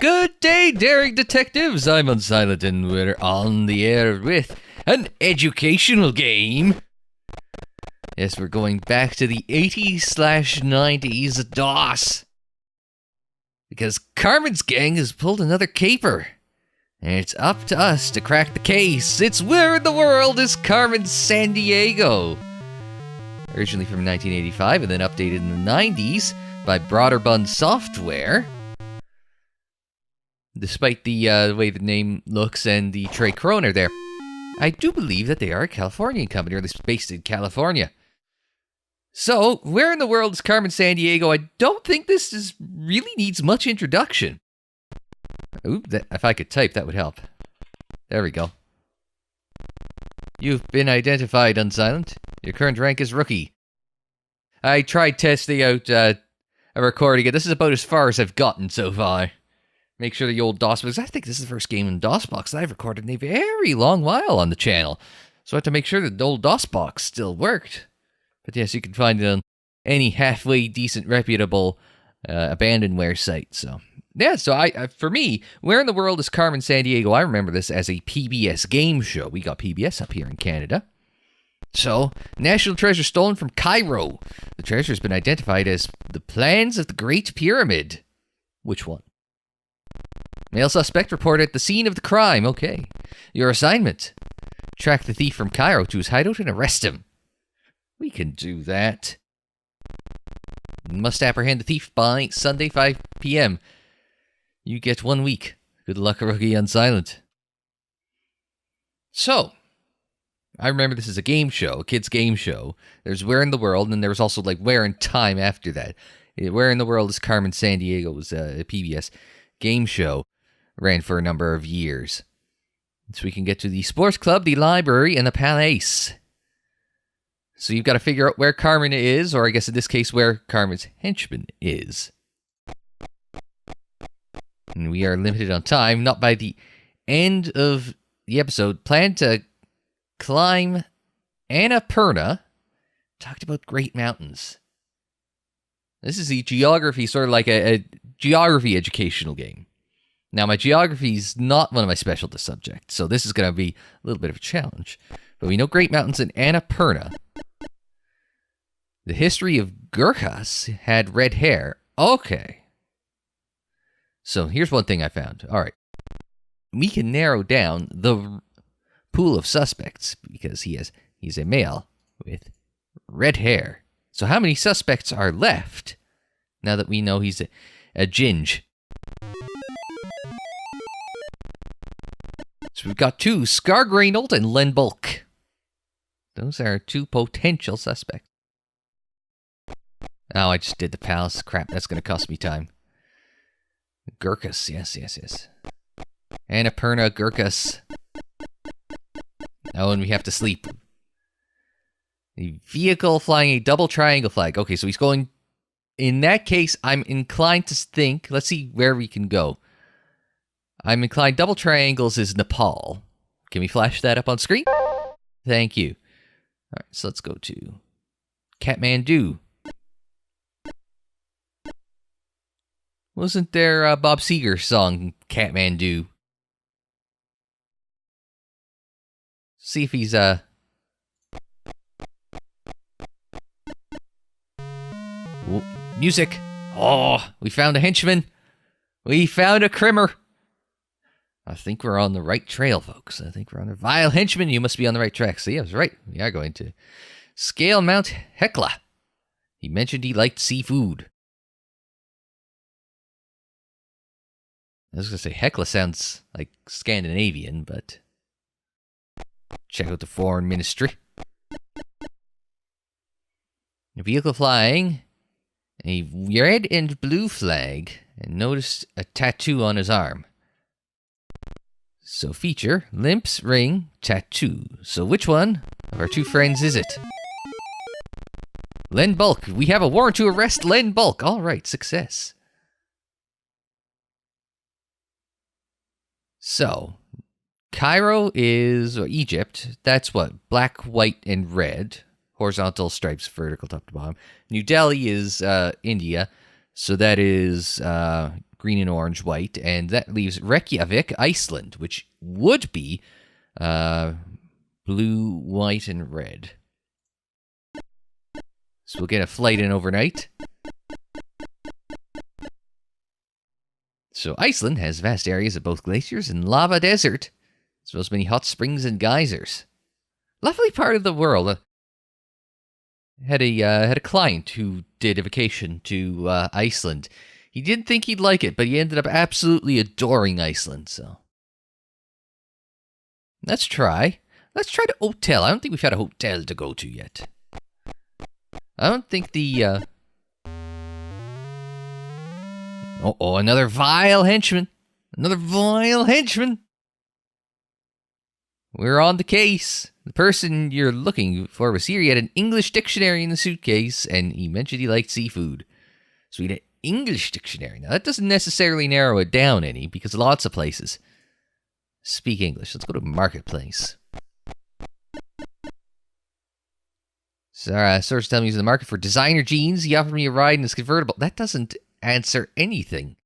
Good day, daring detectives. I'm Unsilent, and we're on the air with an educational game. Yes, we're going back to the 80s/90s DOS. Because Carmen's gang has pulled another caper. And it's up to us to crack the case. It's Where in the World is Carmen Sandiego? Originally from 1985 and then updated in the 90s by Broderbund Software. Despite the way the name looks and the Trey Kroner there, I do believe that they are a Californian company, or at least based in California. So, where in the world is Carmen Sandiego? I don't think this really needs much introduction. Ooh, if I could type, that would help. There we go. You've been identified, Unsilent. Your current rank is Rookie. I tried testing out a recording, and this is about as far as I've gotten so far. Make sure the old DOSBox, I think this is the first game in DOSBox that I've recorded in a very long while on the channel. So I have to make sure that the old DOSBox still worked. But yes, you can find it on any halfway decent, reputable abandonware site. So yeah, so for me, Where in the World is Carmen Sandiego? I remember this as a PBS game show. We got PBS up here in Canada. So, national treasure stolen from Cairo. The treasure has been identified as the plans of the Great Pyramid. Which one? Male suspect reported at the scene of the crime. Okay. Your assignment: track the thief from Cairo to his hideout and arrest him. We can do that. Must apprehend the thief by Sunday, 5 p.m. You get 1 week. Good luck, Rookie Unsilent. So, I remember this is a game show, a kid's game show. There's Where in the World, and there was also like Where in Time after that. Where in the World is Carmen Sandiego was a PBS game show. Ran for a number of years. So we can get to the sports club, the library, and the palace. So you've got to figure out where Carmen is, or I guess in this case where Carmen's henchman is. And we are limited on time, not by the end of the episode. Plan to climb Annapurna. Talked about Great Mountains. This is the geography, sort of like a geography educational game. Now, my geography is not one of my specialty subjects, so this is going to be a little bit of a challenge. But we know Great Mountains in Annapurna. The history of Gurkhas had red hair. Okay. So here's one thing I found. All right. We can narrow down the pool of suspects because he's a male with red hair. So how many suspects are left now that we know he's a ginge? So we've got 2, Scar Greynold and Len Bulk. Those are 2 potential suspects. Oh, I just did the palace. Crap, that's going to cost me time. Gurkhas, yes. Annapurna, Gurkhas. Oh, and we have to sleep. A vehicle flying a double triangle flag. Okay, so he's going... In that case, I'm inclined to think... Let's see where we can go. I'm inclined double triangles is Nepal. Can we flash that up on screen? Thank you. All right, so let's go to Kathmandu. Wasn't there a Bob Seger song, Kathmandu? See if he's, music. Oh, we found a henchman. We found a crimmer. I think we're on the right trail, folks. I think we're on a vile henchman. You must be on the right track. See, I was right. We are going to scale Mount Hecla. He mentioned he liked seafood. I was going to say Hecla sounds like Scandinavian, but check out the foreign ministry. A vehicle flying, a red and blue flag, and noticed a tattoo on his arm. So feature, limps, ring, tattoo. So which one of our 2 friends is it? Len Bulk. We have a warrant to arrest Len Bulk. All right, success. So, Cairo is, or Egypt, that's what? Black, white, and red. Horizontal stripes, vertical top to bottom. New Delhi is India, so that is green and orange, white, and that leaves Reykjavik, Iceland, which would be blue, white, and red. So we'll get a flight in overnight. So Iceland has vast areas of both glaciers and lava desert, as well as many hot springs and geysers. Lovely part of the world. Had a client who did a vacation to Iceland. He didn't think he'd like it, but he ended up absolutely adoring Iceland. So let's try the hotel. I don't think we've had a hotel to go to yet. I don't think the another vile henchman. Another vile henchman. We're on the case. The person you're looking for was here. He had an English dictionary in the suitcase, and he mentioned he liked seafood. So he had an English dictionary. Now, that doesn't necessarily narrow it down any, because lots of places speak English. Let's go to Marketplace. Source telling me he's in the market for designer jeans. He offered me a ride in his convertible. That doesn't answer anything.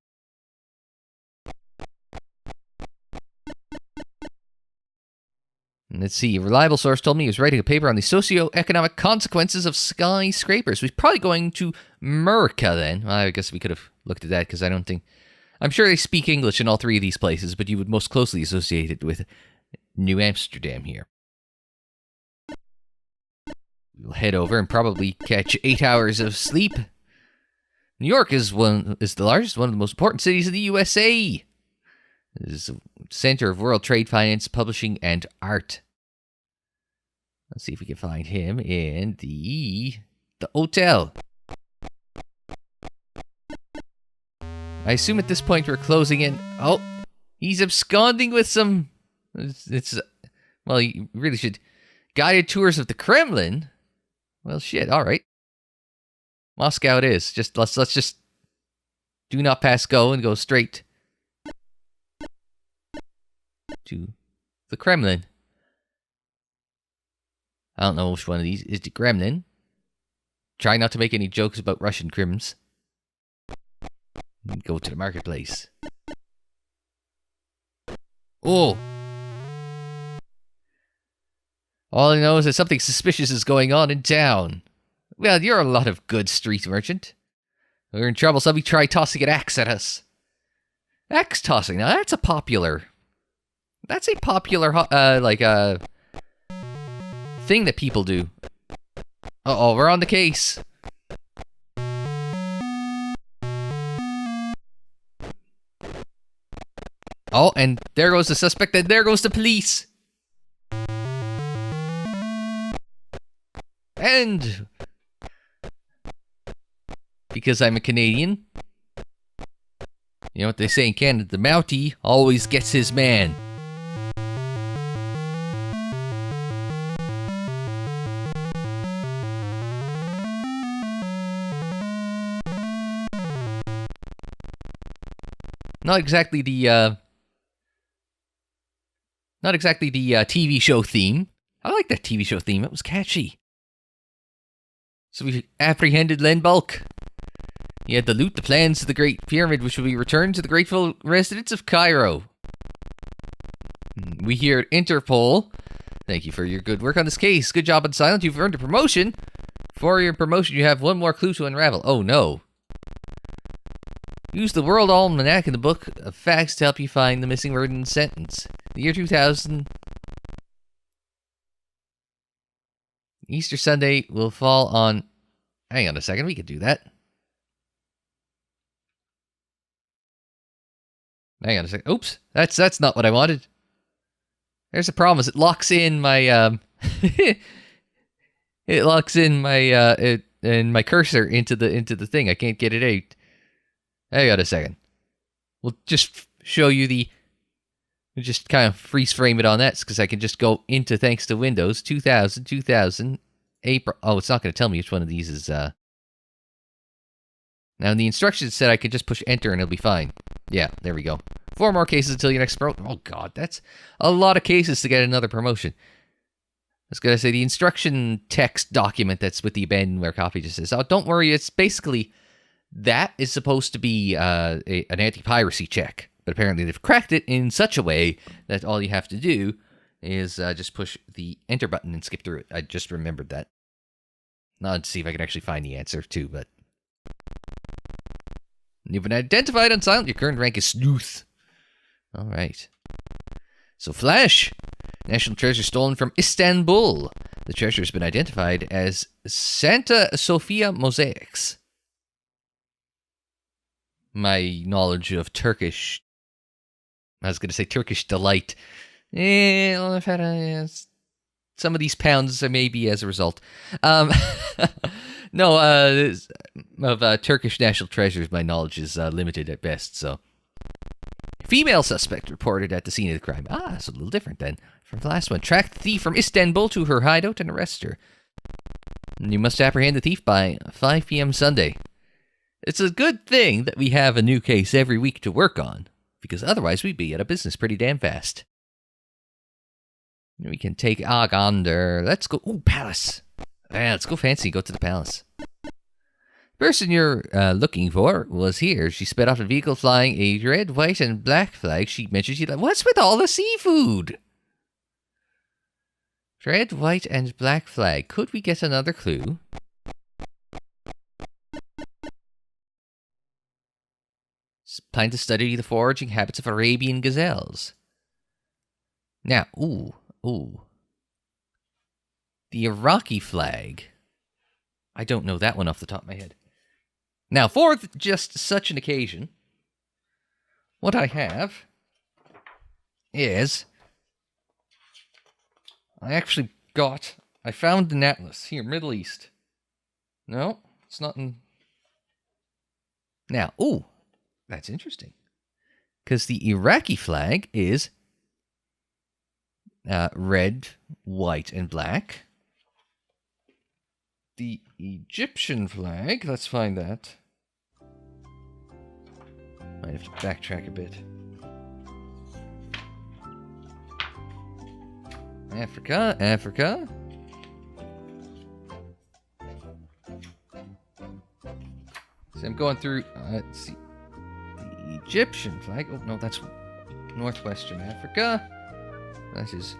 Let's see. A reliable source told me he was writing a paper on the socio-economic consequences of skyscrapers. So he's probably going to America then. Well, I guess we could have looked at that because I'm sure they speak English in all three of these places, but you would most closely associate it with New Amsterdam here. We'll head over and probably catch 8 hours of sleep. New York is the largest, one of the most important cities in the USA. It is a center of world trade, finance, publishing, and art. Let's see if we can find him in the hotel. I assume at this point we're closing in. Oh, he's absconding with some. Well, you really should. Guided tours of the Kremlin. Well, shit. All right. Moscow it is. Let's just do not pass go and go straight to the Kremlin. I don't know which one of these is the Kremlin. Try not to make any jokes about Russian crims. Go to the marketplace. Oh! All I know is that something suspicious is going on in town. Well, you're a lot of good street merchant. We're in trouble. Somebody try tossing an axe at us. Axe tossing. Now that's a popular thing that people do. Uh-oh, we're on the case. Oh, and there goes the suspect, and there goes the police. And because I'm a Canadian, you know what they say in Canada, the Mountie always gets his man. Not exactly the TV show theme. I like that TV show theme. It was catchy. So we apprehended Len Bulk. He had to loot the plans to the Great Pyramid, which will be returned to the grateful residents of Cairo. We here at Interpol thank you for your good work on this case. Good job, Unsilent. You've earned a promotion. For your promotion, you have one more clue to unravel. Oh no. Use the World Almanac in the Book of Facts to help you find the missing word in the sentence. The year 2000. Easter Sunday will fall on... Hang on a second, we could do that. Hang on a second. Oops, that's not what I wanted. There's a problem. It locks in my it locks in my cursor into the thing. I can't get it out. Hang on a second. We'll just show you we'll just kind of freeze frame it on that because I can just go into thanks to Windows 2000 April. Oh, it's not going to tell me which one of these is. Now in the instructions said I could just push enter and it'll be fine. Yeah, there we go. 4 more cases until your next promotion. Oh god, that's a lot of cases to get another promotion. I was going to say the instruction text document that's with the abandonware copy just says, oh, don't worry, it's basically That is supposed to be an anti-piracy check, but apparently they've cracked it in such a way that all you have to do is just push the enter button and skip through it. I just remembered that. Now let's see if I can actually find the answer too, but... You've been identified Unsilent. Your current rank is Sleuth. All right. So Flash. National treasure stolen from Istanbul. The treasure has been identified as Santa Sofia mosaics. My knowledge of Turkish... I was going to say Turkish delight. Well, I've had some of these pounds maybe as a result. No, of Turkish national treasures, my knowledge is limited at best, so... Female suspect reported at the scene of the crime. Ah, it's a little different then from the last one. Track the thief from Istanbul to her hideout and arrest her. You must apprehend the thief by 5 p.m. Sunday. It's a good thing that we have a new case every week to work on, because otherwise we'd be out of business pretty damn fast. We can take Agander. Let's go. Ooh, palace. Yeah, let's go fancy. Go to the palace. The person you're looking for was here. She sped off a vehicle flying a red, white, and black flag. She mentioned she'd like, what's with all the seafood? Red, white, and black flag. Could we get another clue? Plan to study the foraging habits of Arabian gazelles. Now, ooh. The Iraqi flag. I don't know that one off the top of my head. Now, for just such an occasion, what I have is... I found an atlas. Here, Middle East. No, it's not in... Now, ooh, that's interesting. Because the Iraqi flag is red, white, and black. The Egyptian flag, let's find that. Might have to backtrack a bit. Africa. So I'm going through, let's see. The Egyptian flag, oh no, that's Northwestern Africa. That is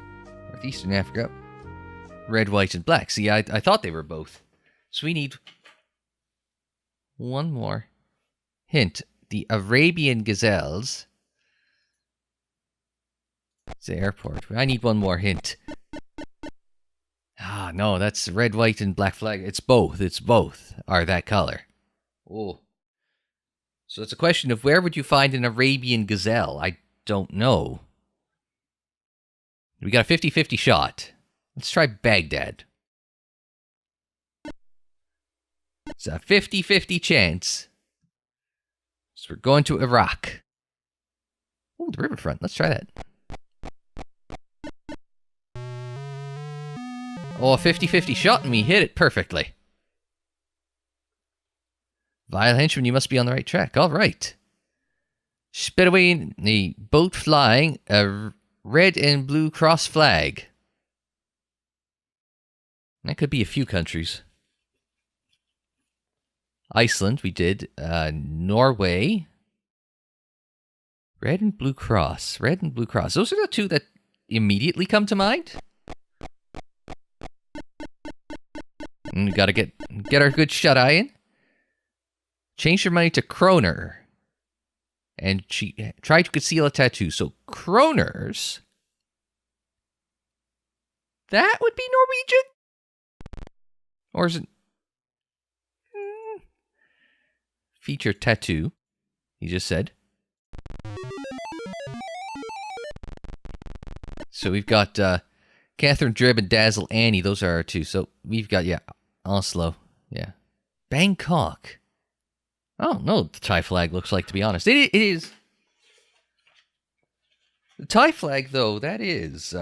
Northeastern Africa. Red, white, and black. See, I thought they were both. So we need one more hint. The Arabian gazelles. It's the airport. I need one more hint. Ah, no, that's red, white, and black flag. It's both. It's both are that color. Oh. So it's a question of where would you find an Arabian gazelle? I don't know. We got a 50-50 shot. Let's try Baghdad. It's a 50-50 chance. So we're going to Iraq. Oh, the riverfront. Let's try that. Oh, a 50-50 shot and we hit it perfectly. Vile henchman, you must be on the right track. All right. Spit away in the boat flying a red and blue cross flag. That could be a few countries. Iceland, we did. Norway. Red and blue cross. Red and blue cross. Those are the two that immediately come to mind. And we gotta get our good shut-eye in. Change your money to kroner. And she tried to conceal a tattoo. So kroners. That would be Norwegian? Or is it... Feature tattoo. He just said. So we've got Catherine Drib and Dazzle Annie. Those are our two. So we've got, Oslo. Yeah. Bangkok. I don't know what the Thai flag looks like, to be honest. It is. The Thai flag, though, that is...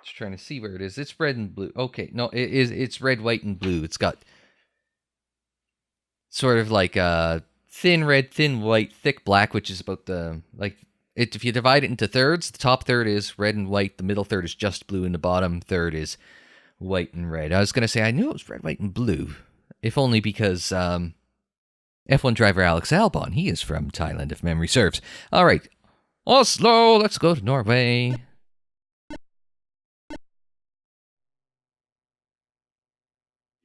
Just trying to see where it is. It's red and blue. Okay, no, it's red, white, and blue. It's got sort of like thin red, thin white, thick black, which is about if you divide it into thirds, the top third is red and white, the middle third is just blue, and the bottom third is white and red. I was going to say, I knew it was red, white, and blue. If only because F1 driver Alex Albon, he is from Thailand, if memory serves. All right. Oslo, let's go to Norway.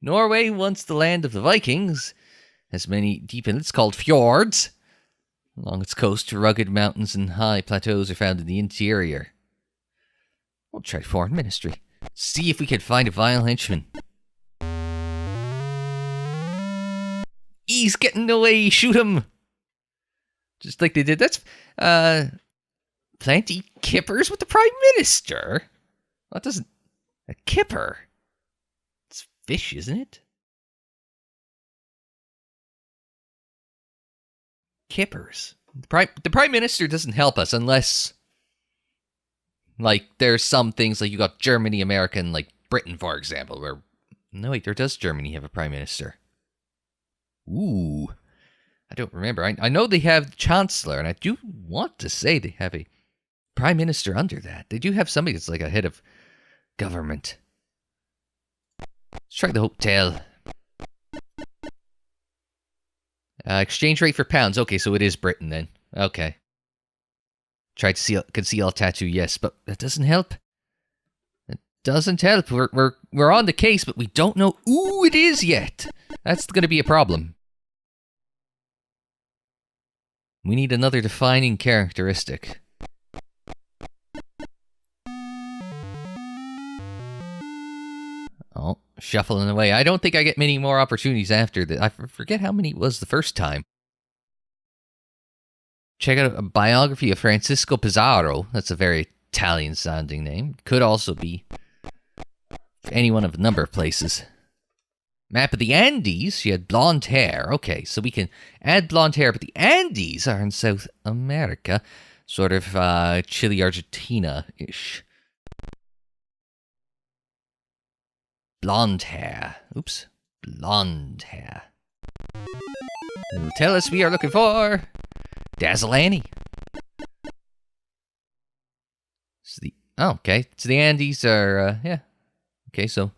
Norway, once the land of the Vikings, has many deep inlets called fjords. Along its coast, rugged mountains and high plateaus are found in the interior. We'll try Foreign Ministry. See if we can find a vile henchman. He's getting away. Shoot him. Just like they did. That's, plenty kippers with the Prime Minister? That doesn't... A kipper? It's fish, isn't it? Kippers. The Prime Minister doesn't help us unless... Like, there's some things, like you got Germany, America, and, like, Britain, for example, where... No, wait, there does Germany have a Prime Minister? Ooh. I don't remember. I know they have the Chancellor, and I do want to say they have a Prime Minister under that. They do have somebody that's like a head of government. Let's try the hotel. Exchange rate for pounds. Okay, so it is Britain then. Okay. Tried to conceal a tattoo, yes, but that doesn't help. It doesn't help. We're on the case, but we don't know who it is yet. That's going to be a problem. We need another defining characteristic. Oh, shuffling away. I don't think I get many more opportunities after that. I forget how many it was the first time. Check out a biography of Francisco Pizarro. That's a very Italian-sounding name. Could also be any one of a number of places. Map of the Andes. She had blonde hair. Okay, so we can add blonde hair, but the Andes are in South America. Sort of Chile, Argentina-ish. Blonde hair. Oops. Blonde hair. It'll tell us we are looking for Dazzle Annie. Okay. So the Andes are, yeah. Okay, so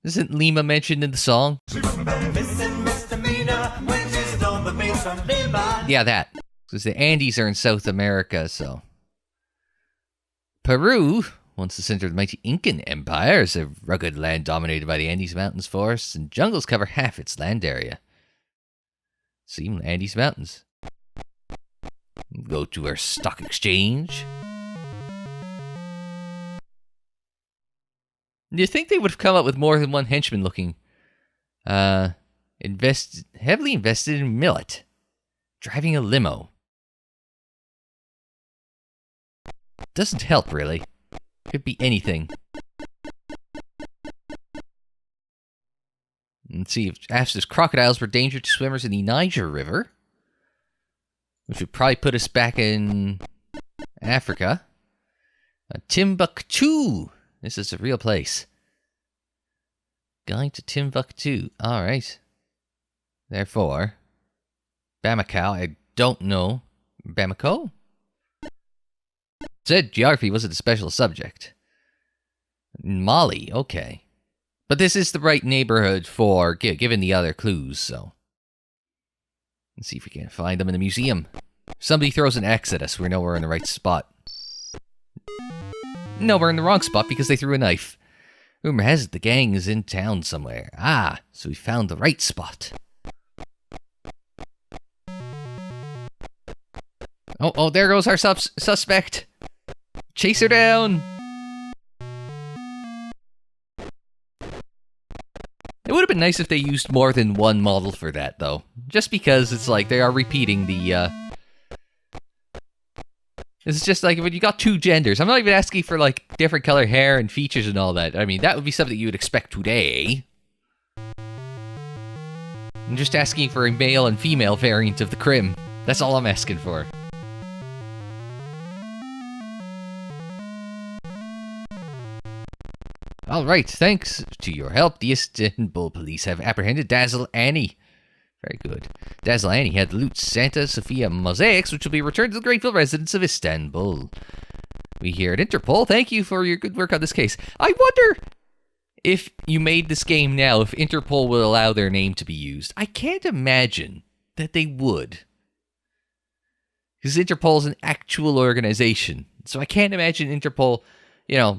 isn't Lima mentioned in the song? Yeah, that. Because the Andes are in South America, so. Peru, once the center of the mighty Incan Empire, is a rugged land dominated by the Andes Mountains, forests, and jungles cover half its land area. See, Andes Mountains. Go to our stock exchange. Do you think they would have come up with more than one henchman looking? Heavily invested in millet. Driving a limo. Doesn't help, really. Could be anything. Let's see, if asks crocodiles were dangerous to swimmers in the Niger River. Which would probably put us back in Africa. Timbuktu. This is a real place. Going to Timbuktu. Alright. Therefore, Bamako, I don't know. Bamako? Said geography wasn't a special subject. Mali, okay. But this is the right neighborhood for, given the other clues, so. Let's see if we can find them in the museum. If somebody throws an X at us, we know we're in the right spot. No, we're in the wrong spot because they threw a knife. Rumor has it the gang is in town somewhere. Ah, so we found the right spot. Oh, there goes our suspect. Chase her down. It would have been nice if they used more than one model for that, though. Just because it's like they are repeating the, It's just like when you got two genders. I'm not even asking for, like, different color hair and features and all that. I mean, that would be something you would expect today. I'm just asking for a male and female variant of the crim. That's all I'm asking for. Alright, thanks to your help, the Istanbul police have apprehended Dazzle Annie. Very good. Dazzle Annie had loot Santa Sophia mosaics, which will be returned to the grateful residents of Istanbul. We here at Interpol thank you for your good work on this case. I wonder if you made this game now, if Interpol would allow their name to be used. I can't imagine that they would. Because Interpol's an actual organization. So I can't imagine Interpol,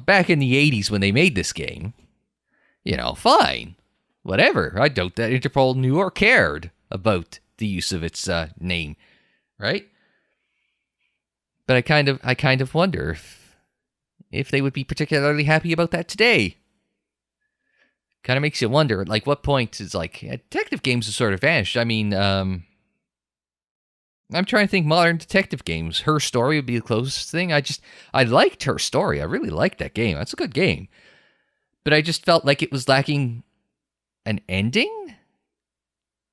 back in the 80s when they made this game. Fine. Whatever. I doubt that Interpol knew or cared about the use of its name. Right? But I kind of wonder if they would be particularly happy about that today. Kind of makes you wonder, like, what point is, like, detective games have sort of vanished. I mean, I'm trying to think modern detective games. Her Story would be the closest thing. I liked Her Story. I really liked that game. That's a good game. But I just felt like it was lacking an ending.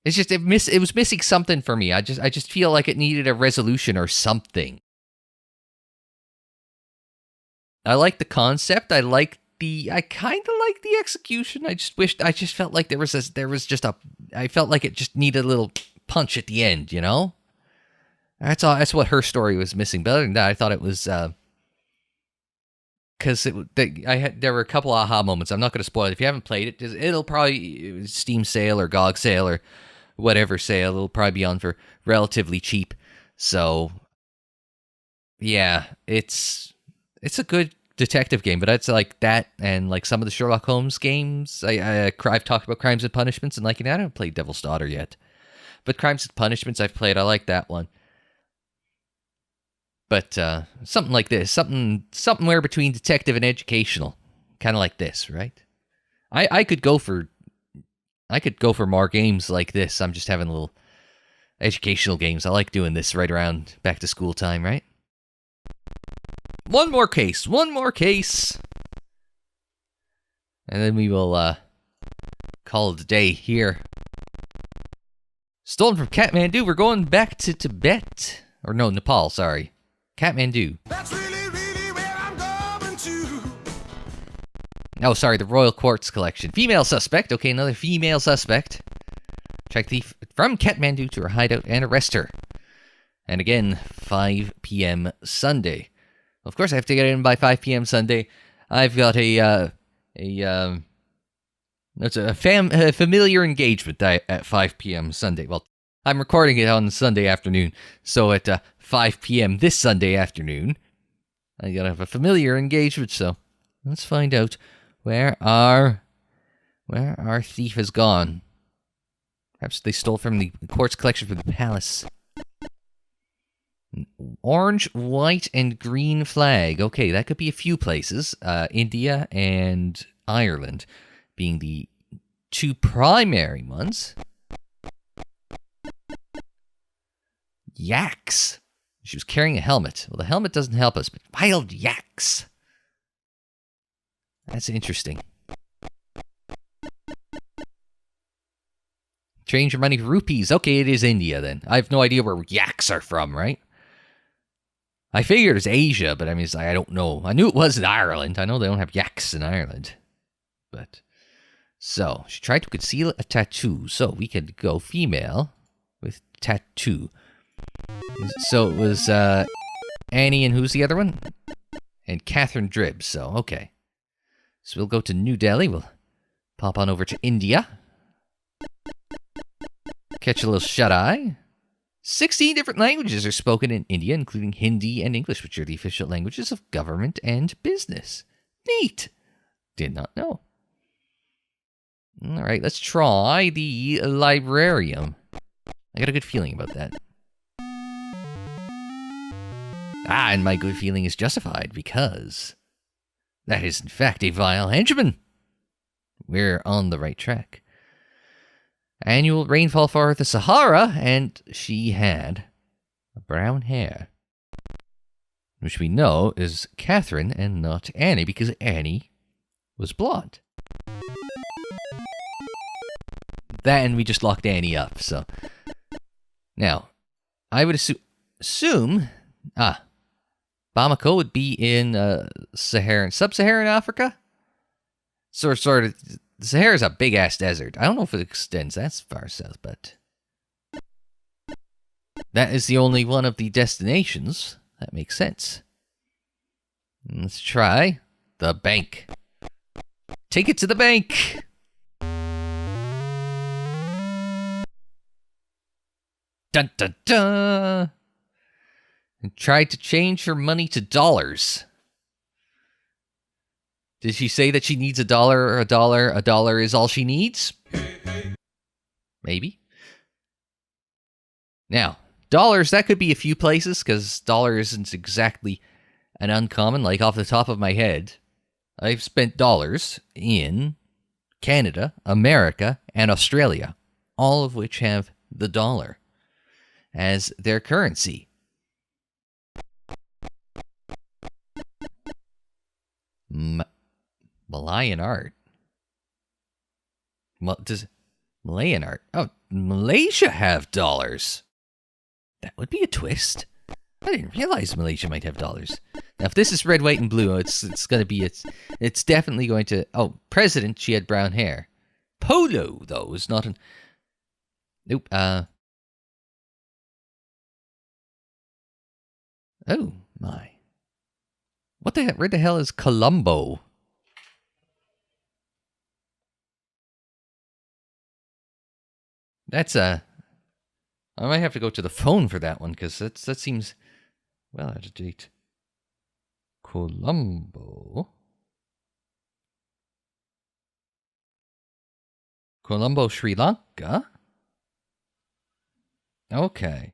It's just, it was missing something for me. I just feel like it needed a resolution or something. I like the concept. I kind of like the execution. I just felt like I felt like it just needed a little punch at the end, That's all. That's what Her Story was missing. But other than that, I thought it was, because there were a couple aha moments. I'm not going to spoil it. If you haven't played it, it'll probably Steam sale or GOG sale or whatever sale. It'll probably be on for relatively cheap. So, yeah, it's a good detective game, but it's like that and like some of the Sherlock Holmes games. I've talked about Crimes and Punishments and liking that. I haven't played Devil's Daughter yet, but Crimes and Punishments I've played. I like that one. But something like this, somewhere between detective and educational, kind of like this, right? I could go for more games like this. I'm just having a little educational games. I like doing this right around back to school time, right? One more case. And then we will call it a day here. Stolen from Kathmandu. We're going back to Tibet. Or no, Nepal, sorry. Kathmandu. That's really where I'm going to. Oh, sorry, the Royal Quartz Collection. Female suspect. Okay, another female suspect. Track thief from Kathmandu to her hideout and arrest her. And again, 5 p.m. Sunday. Of course, I have to get in by 5 p.m. Sunday. I've got a familiar engagement at 5 p.m. Sunday. Well, I'm recording it on Sunday afternoon, so at 5 p.m. this Sunday afternoon, I gotta have a familiar engagement. So let's find out where our thief has gone. Perhaps they stole from the quartz collection from the palace. Orange, white, and green flag. Okay, that could be a few places. India and Ireland being the two primary ones. Yaks. She was carrying a helmet. Well, the helmet doesn't help us, but wild yaks. That's interesting. Change your money to rupees. Okay, it is India then. I have no idea where yaks are from, right? I figured it's Asia, but I mean, I don't know. I knew it was in Ireland. I know they don't have yaks in Ireland. But, so, she tried to conceal a tattoo. So, we could go female with tattoo. So, it was Annie and who's the other one? And Catherine Dribbs. So, okay. So, we'll go to New Delhi. We'll pop on over to India. Catch a little shut-eye. 16 different languages are spoken in India, including Hindi and English, which are the official languages of government and business. Neat. Did not know. All right, let's try the librarium. I got a good feeling about that. And my good feeling is justified because that is, in fact, a vile henchman. We're on the right track. Annual rainfall for the Sahara, and she had brown hair. Which we know is Catherine and not Annie, because Annie was blonde. Then we just locked Annie up, so. Now, I would assume Bamako would be in sub-Saharan Africa? Sort of. The Sahara is a big-ass desert. I don't know if it extends that far south, but that is the only one of the destinations. That makes sense. Let's try the bank. Take it to the bank. Dun dun dun. And tried to change her money to dollars. Did she say that she needs a dollar or a dollar? A dollar is all she needs? Maybe. Now, dollars, that could be a few places, because dollar isn't exactly an uncommon. Like, off the top of my head, I've spent dollars in Canada, America, and Australia, all of which have the dollar as their currency. Malayan art. Does Malayan art? Oh, Malaysia have dollars. That would be a twist. I didn't realize Malaysia might have dollars. Now, if this is red, white, and blue, it's going to be it's definitely going to. Oh, president, she had brown hair. Polo, though, is not an. Nope. Oh my. What the heck? Where the hell is Colombo? That's I might have to go to the phone for that one, because that seems well out of date. Colombo, Sri Lanka. Okay.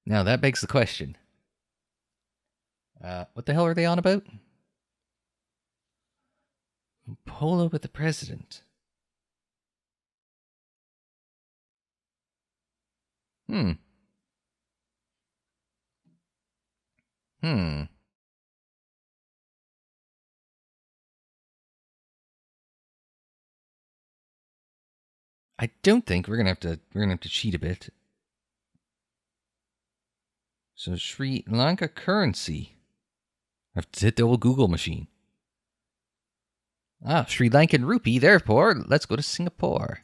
Now that begs the question. What the hell are they on about? Polo with the president. I don't think we're gonna have to cheat a bit. So Sri Lanka currency. I have to hit the old Google machine. Sri Lankan rupee. Therefore, let's go to Singapore.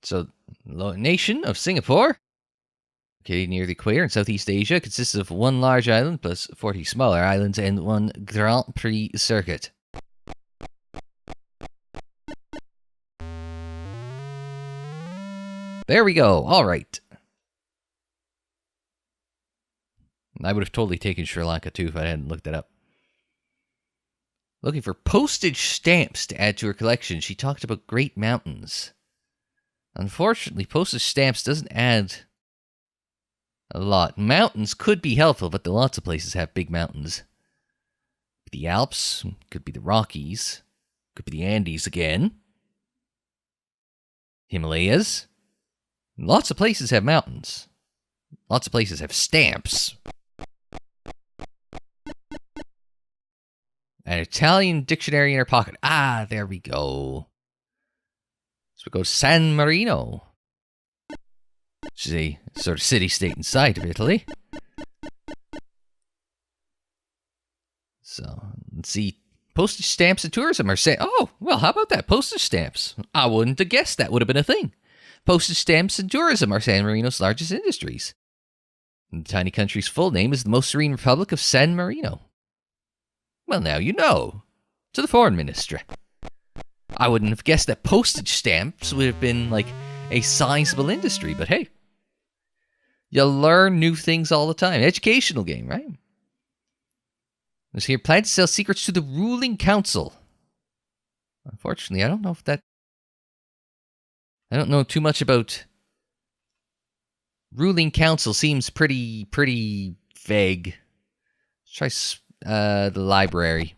So, nation of Singapore, located near the equator in Southeast Asia, consists of one large island plus 40 smaller islands and one Grand Prix circuit. There we go. All right. I would have totally taken Sri Lanka too if I hadn't looked it up. Looking for postage stamps to add to her collection. She talked about Great Mountains. Unfortunately, postage stamps doesn't add a lot. Mountains could be helpful, but lots of places have big mountains. The Alps, could be the Rockies, could be the Andes again. Himalayas. Lots of places have mountains. Lots of places have stamps. An Italian dictionary in her pocket. There we go. So we go San Marino, which is a sort of city-state inside of Italy. So, let's see. Postage stamps and tourism are saying, oh, well, how about that? Postage stamps. I wouldn't have guessed that would have been a thing. Postage stamps and tourism are San Marino's largest industries. And the tiny country's full name is the Most Serene Republic of San Marino. Well, now you know. To the Foreign Ministry. I wouldn't have guessed that postage stamps would have been, like, a sizable industry, but hey. You learn new things all the time. Educational game, right? There's here, plan to sell secrets to the ruling council. Unfortunately, I don't know too much about ruling council. Seems pretty vague. Let's try the library.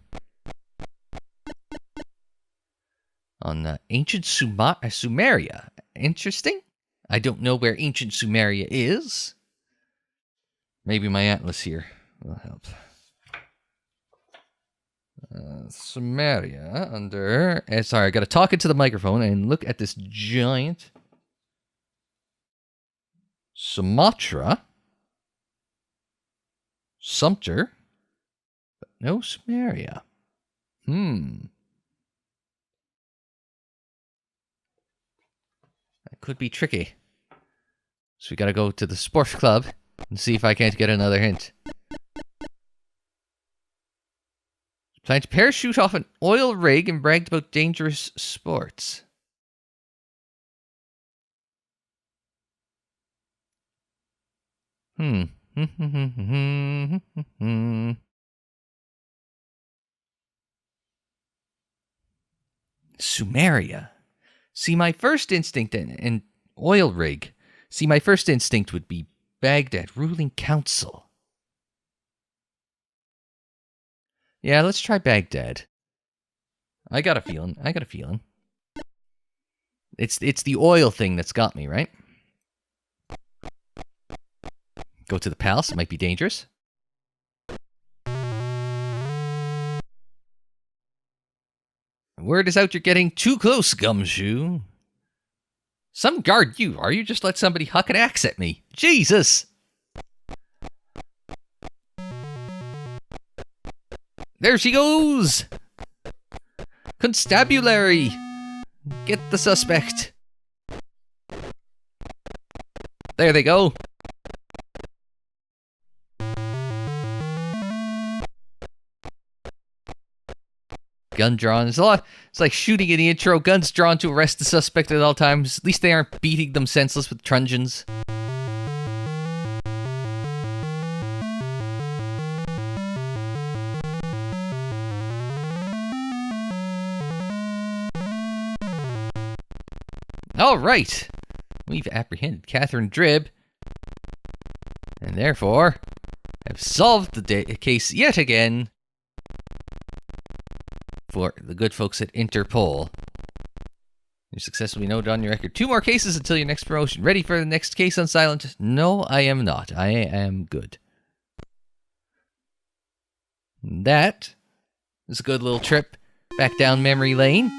On ancient Sumeria. Interesting. I don't know where ancient Sumeria is. Maybe my atlas here will help. Sumeria under... sorry, I gotta talk into the microphone and look at this giant... Sumatra. Sumter. But no Sumeria. That could be tricky. So we gotta go to the sports club and see if I can't get another hint. Planned to parachute off an oil rig and bragged about dangerous sports. Sumeria. See, my first instinct and oil rig. See, my first instinct would be Baghdad ruling council. Yeah, let's try Baghdad. I got a feeling. It's the oil thing that's got me, right? Go to the palace. It might be dangerous. Word is out you're getting too close, Gumshoe. Some guard you, or you just let somebody huck an axe at me. Jesus! There she goes! Constabulary! Get the suspect. There they go. Gun drawn. It's like shooting in the intro. Guns drawn to arrest the suspect at all times. At least they aren't beating them senseless with truncheons. All right. We've apprehended Catherine Dribb. And therefore, have solved the case yet again for the good folks at Interpol. You successfully noted on your record 2 more cases until your next promotion. Ready for the next case, Unsilent? No, I am not. I am good. That is a good little trip back down memory lane.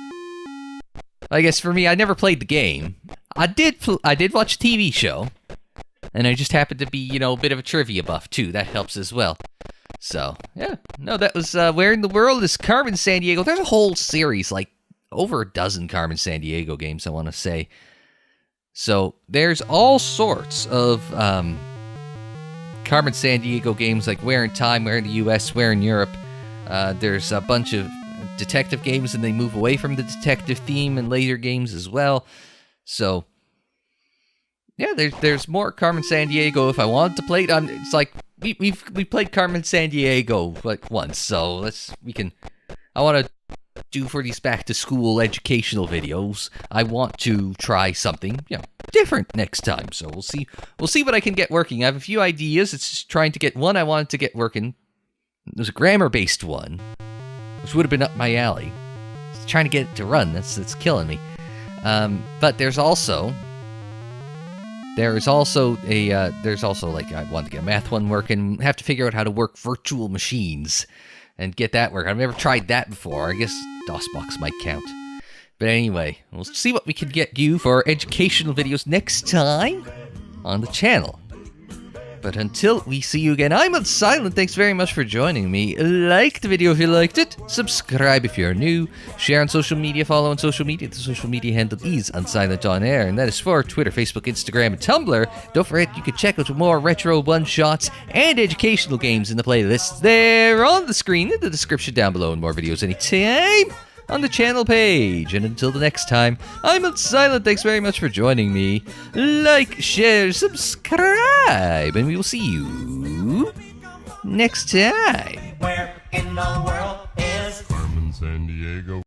I guess for me, I never played the game. I did watch a TV show, and I just happened to be, a bit of a trivia buff too. That helps as well. So, yeah. No, that was Where in the World is Carmen Sandiego? There's a whole series, like over a dozen Carmen Sandiego games, I want to say. So, there's all sorts of Carmen Sandiego games, like Where in Time, Where in the US, Where in Europe. There's a bunch of detective games, and they move away from the detective theme in later games as well. So, yeah, there's more Carmen Sandiego if I wanted to play it. It's like we played Carmen Sandiego like once, so I want to do for these back to school educational videos. I want to try something different next time. So we'll see what I can get working. I have a few ideas. It's just trying to get one I wanted to get working. It was a grammar based one, which would have been up my alley. Just trying to get it to run. That's killing me. But there's also like I want to get a math one working. Have to figure out how to work virtual machines and get that working. I've never tried that before. I guess DOSBox might count. But anyway, we'll see what we can get you for educational videos next time on the channel. But until we see you again, I'm Unsilent. Thanks very much for joining me. Like the video if you liked it. Subscribe if you're new. Share on social media. Follow on social media. The social media handle is Unsilent On Air, and that is for Twitter, Facebook, Instagram, and Tumblr. Don't forget you can check out more retro one-shots and educational games in the playlists there on the screen in the description down below, and more videos anytime on the channel page. And until the next time, I'm Unsilent. Thanks very much for joining me. Like, share, subscribe, and we will see you next time. Where in the world is Carmen Sandiego?